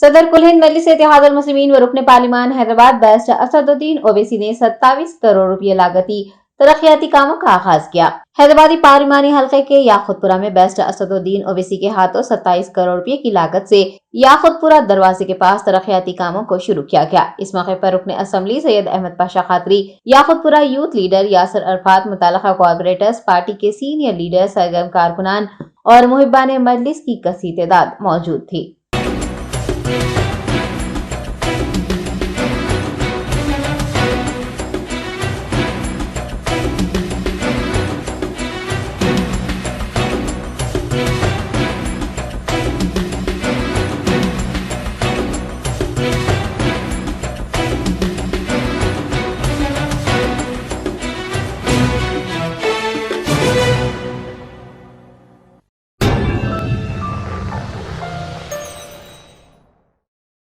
सदर कुल हिंद मजलिस इत्तेहादुल मुस्लिमीन व रुकन पार्लिमान हैदराबाद बैरिस्टर असदुद्दीन ओवैसी ने 27 करोड़ रुपये लागती तरक्याती कामों का आगाज किया। हैदराबादी पार्लिमानी हल्के के याकुतपुरा में बैरिस्टर असदुद्दीन ओवैसी के हाथों 27 करोड़ रुपए की लागत से याकुतपुरा दरवाजे के पास तरक्याती कामों को शुरू किया गया। इस मौके पर रुकन assembly Syed Ahmed Pasha Quadri, Yakutpura youth leader Yasar Arafat, मुतल्लिका कॉर्पोरेटर्स, पार्टी के सीनियर लीडर, सरगर्म कारकुनान और मुहिब्बान मजलिस की कसीर तादाद मौजूद थी।